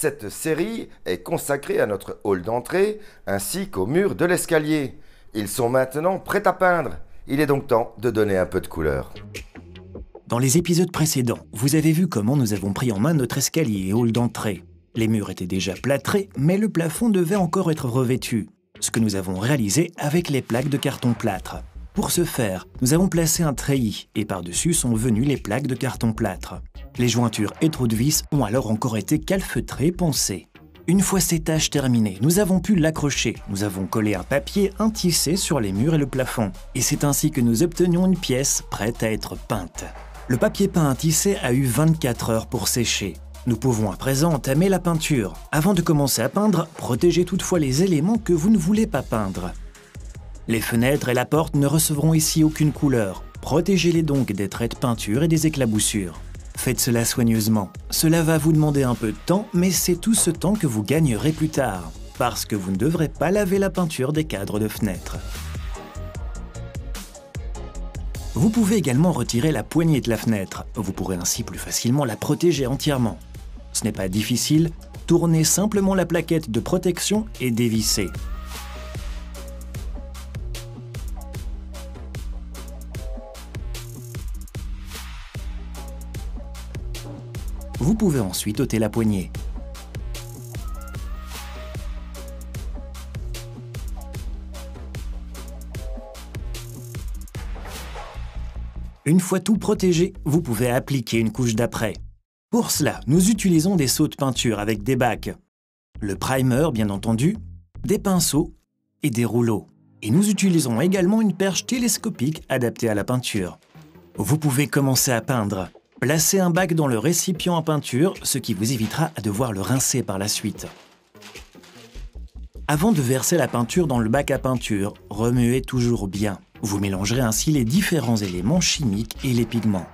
Cette série est consacrée à notre hall d'entrée ainsi qu'aux murs de l'escalier. Ils sont maintenant prêts à peindre. Il est donc temps de donner un peu de couleur. Dans les épisodes précédents, vous avez vu comment nous avons pris en main notre escalier et hall d'entrée. Les murs étaient déjà plâtrés, mais le plafond devait encore être revêtu. Ce que nous avons réalisé avec les plaques de carton plâtre. Pour ce faire, nous avons placé un treillis et par-dessus sont venues les plaques de carton plâtre. Les jointures et trous de vis ont alors encore été calfeutrés et poncés. Une fois ces tâches terminées, nous avons pu l'accrocher. Nous avons collé un papier intissé sur les murs et le plafond. Et c'est ainsi que nous obtenions une pièce prête à être peinte. Le papier peint intissé a eu 24 heures pour sécher. Nous pouvons à présent entamer la peinture. Avant de commencer à peindre, protégez toutefois les éléments que vous ne voulez pas peindre. Les fenêtres et la porte ne recevront ici aucune couleur. Protégez-les donc des traits de peinture et des éclaboussures. Faites cela soigneusement. Cela va vous demander un peu de temps, mais c'est tout ce temps que vous gagnerez plus tard, parce que vous ne devrez pas laver la peinture des cadres de fenêtres. Vous pouvez également retirer la poignée de la fenêtre. Vous pourrez ainsi plus facilement la protéger entièrement. Ce n'est pas difficile, tournez simplement la plaquette de protection et dévissez. Vous pouvez ensuite ôter la poignée. Une fois tout protégé, vous pouvez appliquer une couche d'après. Pour cela, nous utilisons des seaux de peinture avec des bacs, le primer bien entendu, des pinceaux et des rouleaux. Et nous utilisons également une perche télescopique adaptée à la peinture. Vous pouvez commencer à peindre. Placez un bac dans le récipient à peinture, ce qui vous évitera à devoir le rincer par la suite. Avant de verser la peinture dans le bac à peinture, remuez toujours bien. Vous mélangerez ainsi les différents éléments chimiques et les pigments.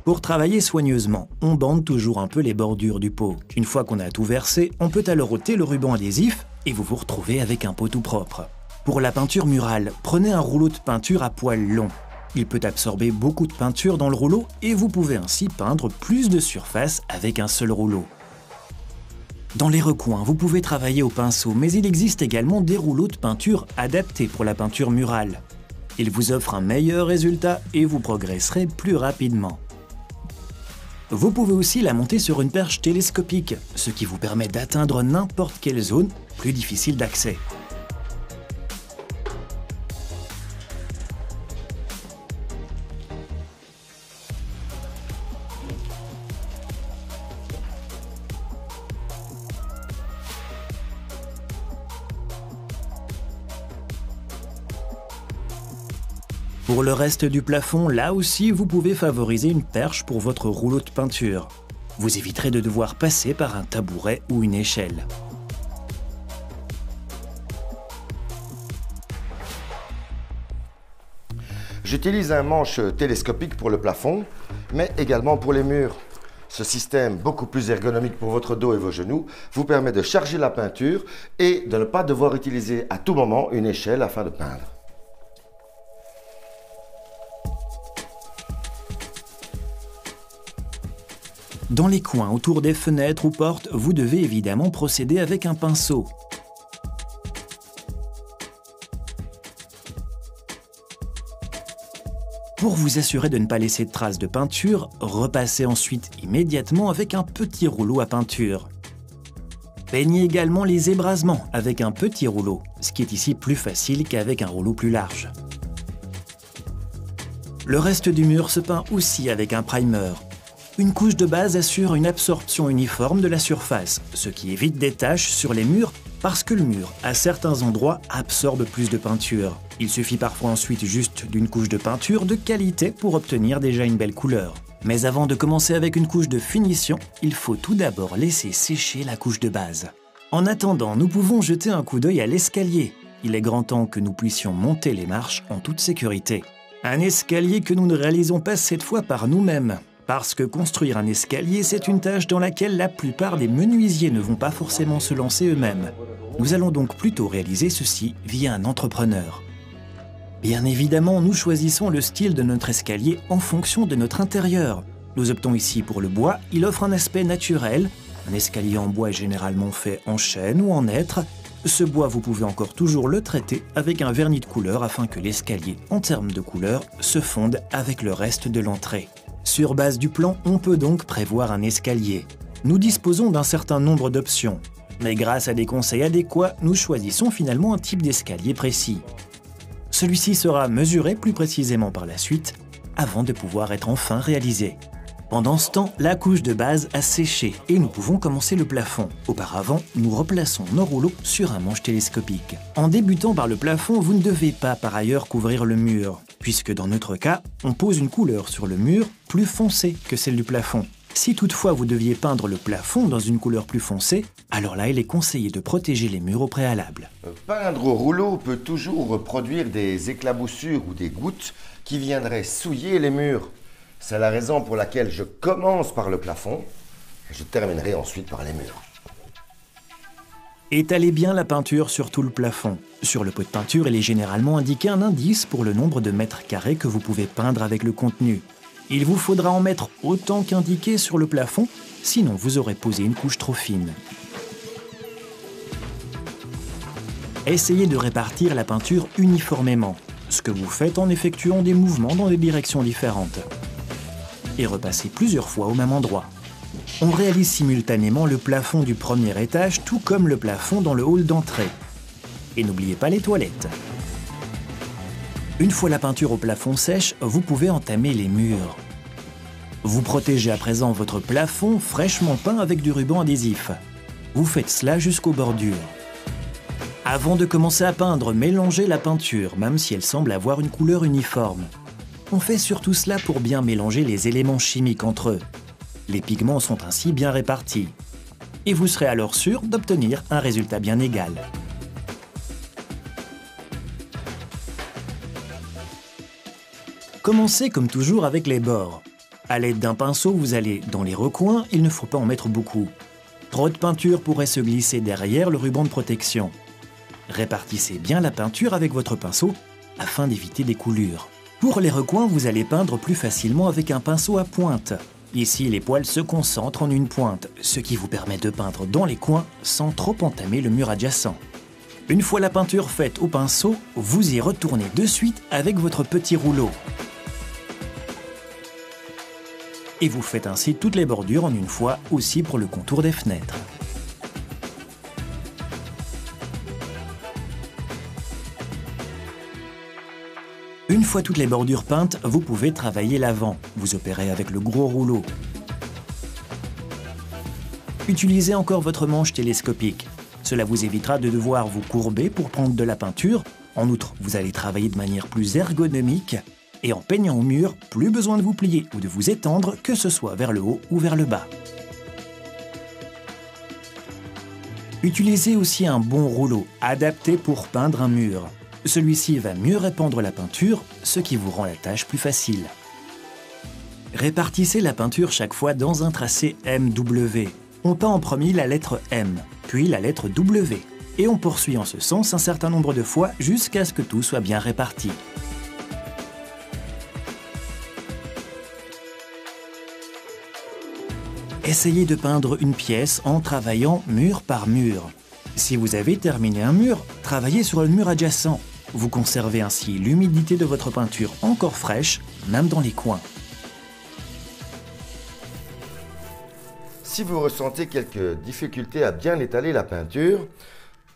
Pour travailler soigneusement, on bande toujours un peu les bordures du pot. Une fois qu'on a tout versé, on peut alors ôter le ruban adhésif et vous vous retrouvez avec un pot tout propre. Pour la peinture murale, prenez un rouleau de peinture à poil long. Il peut absorber beaucoup de peinture dans le rouleau et vous pouvez ainsi peindre plus de surface avec un seul rouleau. Dans les recoins, vous pouvez travailler au pinceau, mais il existe également des rouleaux de peinture adaptés pour la peinture murale. Ils vous offrent un meilleur résultat et vous progresserez plus rapidement. Vous pouvez aussi la monter sur une perche télescopique, ce qui vous permet d'atteindre n'importe quelle zone plus difficile d'accès. Pour le reste du plafond, là aussi, vous pouvez favoriser une perche pour votre rouleau de peinture. Vous éviterez de devoir passer par un tabouret ou une échelle. J'utilise un manche télescopique pour le plafond, mais également pour les murs. Ce système, beaucoup plus ergonomique pour votre dos et vos genoux, vous permet de charger la peinture et de ne pas devoir utiliser à tout moment une échelle afin de peindre. Dans les coins autour des fenêtres ou portes, vous devez évidemment procéder avec un pinceau. Pour vous assurer de ne pas laisser de traces de peinture, repassez ensuite immédiatement avec un petit rouleau à peinture. Peignez également les ébrasements avec un petit rouleau, ce qui est ici plus facile qu'avec un rouleau plus large. Le reste du mur se peint aussi avec un primer. Une couche de base assure une absorption uniforme de la surface, ce qui évite des taches sur les murs parce que le mur, à certains endroits, absorbe plus de peinture. Il suffit parfois ensuite juste d'une couche de peinture de qualité pour obtenir déjà une belle couleur. Mais avant de commencer avec une couche de finition, il faut tout d'abord laisser sécher la couche de base. En attendant, nous pouvons jeter un coup d'œil à l'escalier. Il est grand temps que nous puissions monter les marches en toute sécurité. Un escalier que nous ne réalisons pas cette fois par nous-mêmes. Parce que construire un escalier, c'est une tâche dans laquelle la plupart des menuisiers ne vont pas forcément se lancer eux-mêmes. Nous allons donc plutôt réaliser ceci via un entrepreneur. Bien évidemment, nous choisissons le style de notre escalier en fonction de notre intérieur. Nous optons ici pour le bois, il offre un aspect naturel, Un escalier en bois est généralement fait en chêne ou en hêtre. Ce bois, vous pouvez encore toujours le traiter avec un vernis de couleur afin que l'escalier, en termes de couleur, se fonde avec le reste de l'entrée. Sur base du plan, on peut donc prévoir un escalier. Nous disposons d'un certain nombre d'options, mais grâce à des conseils adéquats, nous choisissons finalement un type d'escalier précis. Celui-ci sera mesuré plus précisément par la suite, avant de pouvoir être enfin réalisé. Pendant ce temps, la couche de base a séché et nous pouvons commencer le plafond. Auparavant, nous replaçons nos rouleaux sur un manche télescopique. En débutant par le plafond, vous ne devez pas par ailleurs couvrir le mur, puisque dans notre cas, on pose une couleur sur le mur plus foncée que celle du plafond. Si toutefois vous deviez peindre le plafond dans une couleur plus foncée, alors là il est conseillé de protéger les murs au préalable. Peindre au rouleau peut toujours produire des éclaboussures ou des gouttes qui viendraient souiller les murs. C'est la raison pour laquelle je commence par le plafond et je terminerai ensuite par les murs. Étalez bien la peinture sur tout le plafond. Sur le pot de peinture, il est généralement indiqué un indice pour le nombre de mètres carrés que vous pouvez peindre avec le contenu. Il vous faudra en mettre autant qu'indiqué sur le plafond, sinon vous aurez posé une couche trop fine. Essayez de répartir la peinture uniformément, ce que vous faites en effectuant des mouvements dans des directions différentes. Et repassez plusieurs fois au même endroit. On réalise simultanément le plafond du premier étage, tout comme le plafond dans le hall d'entrée. Et n'oubliez pas les toilettes. Une fois la peinture au plafond sèche, vous pouvez entamer les murs. Vous protégez à présent votre plafond fraîchement peint avec du ruban adhésif. Vous faites cela jusqu'aux bordures. Avant de commencer à peindre, mélangez la peinture, même si elle semble avoir une couleur uniforme. On fait surtout cela pour bien mélanger les éléments chimiques entre eux. Les pigments sont ainsi bien répartis. Et vous serez alors sûr d'obtenir un résultat bien égal. Commencez comme toujours avec les bords. À l'aide d'un pinceau, vous allez dans les recoins, il ne faut pas en mettre beaucoup. Trop de peinture pourrait se glisser derrière le ruban de protection. Répartissez bien la peinture avec votre pinceau afin d'éviter des coulures. Pour les recoins, vous allez peindre plus facilement avec un pinceau à pointe. Ici, les poils se concentrent en une pointe, ce qui vous permet de peindre dans les coins sans trop entamer le mur adjacent. Une fois la peinture faite au pinceau, vous y retournez de suite avec votre petit rouleau. Et vous faites ainsi toutes les bordures en une fois, aussi pour le contour des fenêtres. Une fois toutes les bordures peintes, vous pouvez travailler l'avant. Vous opérez avec le gros rouleau. Utilisez encore votre manche télescopique. Cela vous évitera de devoir vous courber pour prendre de la peinture. En outre, vous allez travailler de manière plus ergonomique. Et en peignant au mur, plus besoin de vous plier ou de vous étendre, que ce soit vers le haut ou vers le bas. Utilisez aussi un bon rouleau, adapté pour peindre un mur. Celui-ci va mieux répandre la peinture, ce qui vous rend la tâche plus facile. Répartissez la peinture chaque fois dans un tracé MW. On peint en premier la lettre M, puis la lettre W. Et on poursuit en ce sens un certain nombre de fois jusqu'à ce que tout soit bien réparti. Essayez de peindre une pièce en travaillant mur par mur. Si vous avez terminé un mur, travaillez sur le mur adjacent. Vous conservez ainsi l'humidité de votre peinture encore fraîche, même dans les coins. Si vous ressentez quelques difficultés à bien étaler la peinture,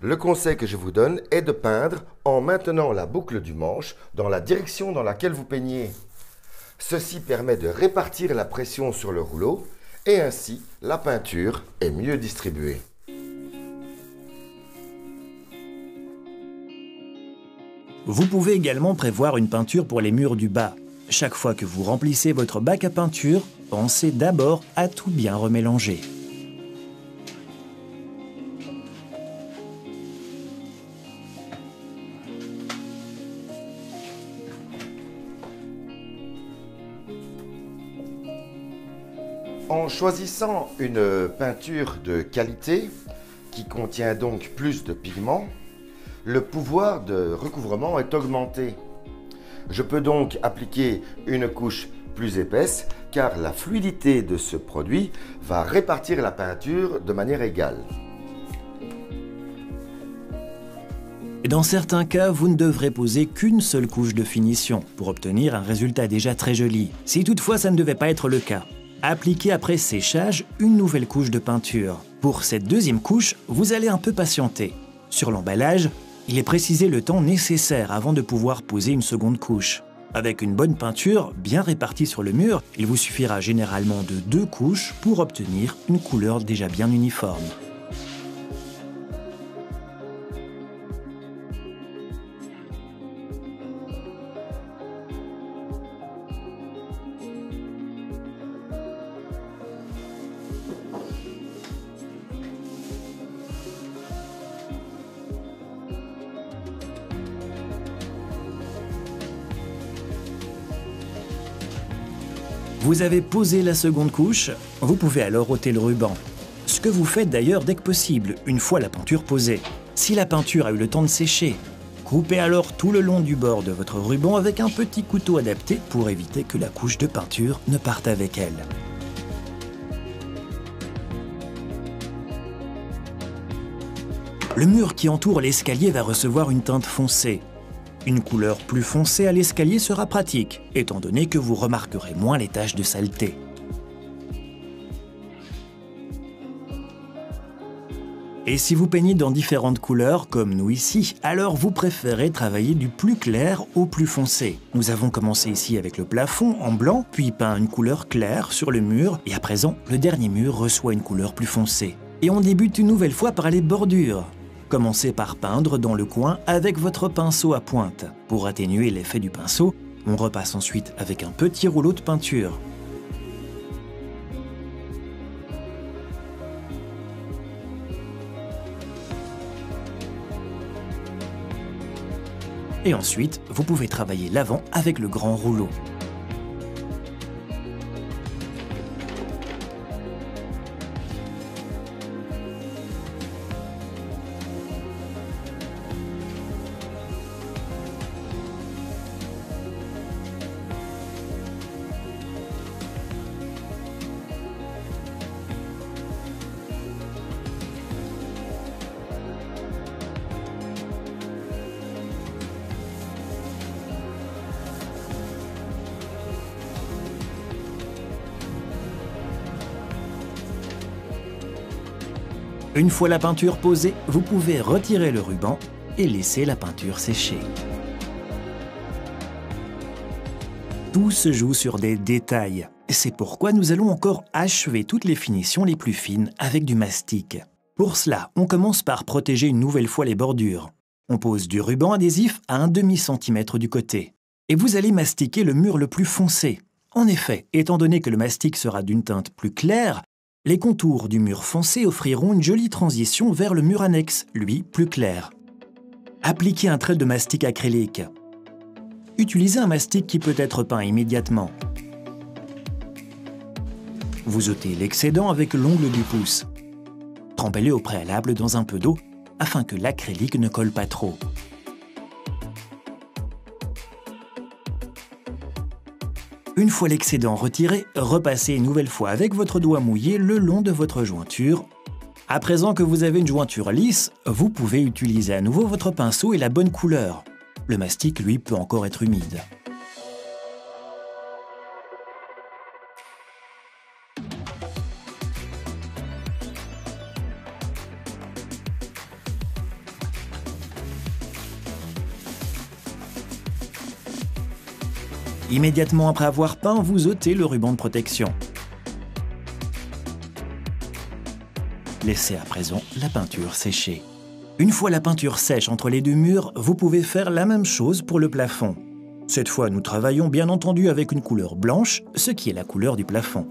le conseil que je vous donne est de peindre en maintenant la boucle du manche dans la direction dans laquelle vous peignez. Ceci permet de répartir la pression sur le rouleau et ainsi la peinture est mieux distribuée. Vous pouvez également prévoir une peinture pour les murs du bas. Chaque fois que vous remplissez votre bac à peinture, pensez d'abord à tout bien remélanger. En choisissant une peinture de qualité qui contient donc plus de pigments, le pouvoir de recouvrement est augmenté. Je peux donc appliquer une couche plus épaisse car la fluidité de ce produit va répartir la peinture de manière égale. Dans certains cas, vous ne devrez poser qu'une seule couche de finition pour obtenir un résultat déjà très joli. Si toutefois ça ne devait pas être le cas, appliquez après séchage une nouvelle couche de peinture. Pour cette deuxième couche, vous allez un peu patienter. Sur l'emballage, il est précisé le temps nécessaire avant de pouvoir poser une seconde couche. Avec une bonne peinture bien répartie sur le mur, il vous suffira généralement de 2 couches pour obtenir une couleur déjà bien uniforme. Vous avez posé la seconde couche, vous pouvez alors ôter le ruban. Ce que vous faites d'ailleurs dès que possible, une fois la peinture posée. Si la peinture a eu le temps de sécher, coupez alors tout le long du bord de votre ruban avec un petit couteau adapté pour éviter que la couche de peinture ne parte avec elle. Le mur qui entoure l'escalier va recevoir une teinte foncée. Une couleur plus foncée à l'escalier sera pratique, étant donné que vous remarquerez moins les taches de saleté. Et si vous peignez dans différentes couleurs, comme nous ici, alors vous préférez travailler du plus clair au plus foncé. Nous avons commencé ici avec le plafond en blanc, puis peint une couleur claire sur le mur, et à présent, le dernier mur reçoit une couleur plus foncée. Et on débute une nouvelle fois par les bordures. Commencez par peindre dans le coin avec votre pinceau à pointe. Pour atténuer l'effet du pinceau, on repasse ensuite avec un petit rouleau de peinture. Et ensuite, vous pouvez travailler l'avant avec le grand rouleau. Une fois la peinture posée, vous pouvez retirer le ruban et laisser la peinture sécher. Tout se joue sur des détails. C'est pourquoi nous allons encore achever toutes les finitions les plus fines avec du mastic. Pour cela, on commence par protéger une nouvelle fois les bordures. On pose du ruban adhésif à 1/2 centimètre du côté. Et vous allez mastiquer le mur le plus foncé. En effet, étant donné que le mastic sera d'une teinte plus claire, les contours du mur foncé offriront une jolie transition vers le mur annexe, lui plus clair. Appliquez un trait de mastic acrylique. Utilisez un mastic qui peut être peint immédiatement. Vous ôtez l'excédent avec l'ongle du pouce. Trempez-le au préalable dans un peu d'eau afin que l'acrylique ne colle pas trop. Une fois l'excédent retiré, repassez une nouvelle fois avec votre doigt mouillé le long de votre jointure. À présent que vous avez une jointure lisse, vous pouvez utiliser à nouveau votre pinceau et la bonne couleur. Le mastic, lui, peut encore être humide. Immédiatement après avoir peint, vous ôtez le ruban de protection. Laissez à présent la peinture sécher. Une fois la peinture sèche entre les deux murs, vous pouvez faire la même chose pour le plafond. Cette fois, nous travaillons bien entendu avec une couleur blanche, ce qui est la couleur du plafond.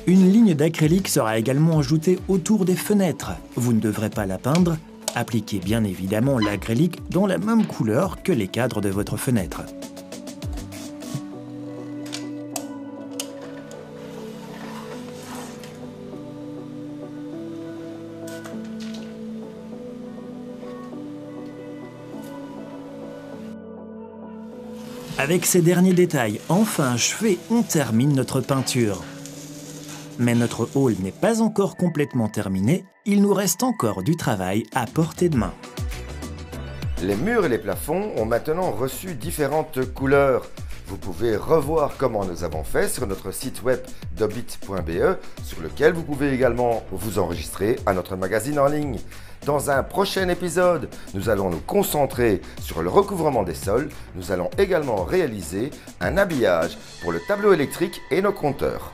Une ligne d'acrylique sera également ajoutée autour des fenêtres. Vous ne devrez pas la peindre. Appliquez bien évidemment l'acrylique dans la même couleur que les cadres de votre fenêtre. Avec ces derniers détails enfin achevés, on termine notre peinture. Mais notre hall n'est pas encore complètement terminé, il nous reste encore du travail à portée de main. Les murs et les plafonds ont maintenant reçu différentes couleurs. Vous pouvez revoir comment nous avons fait sur notre site web dobit.be, sur lequel vous pouvez également vous enregistrer à notre magazine en ligne. Dans un prochain épisode, nous allons nous concentrer sur le recouvrement des sols. Nous allons également réaliser un habillage pour le tableau électrique et nos compteurs.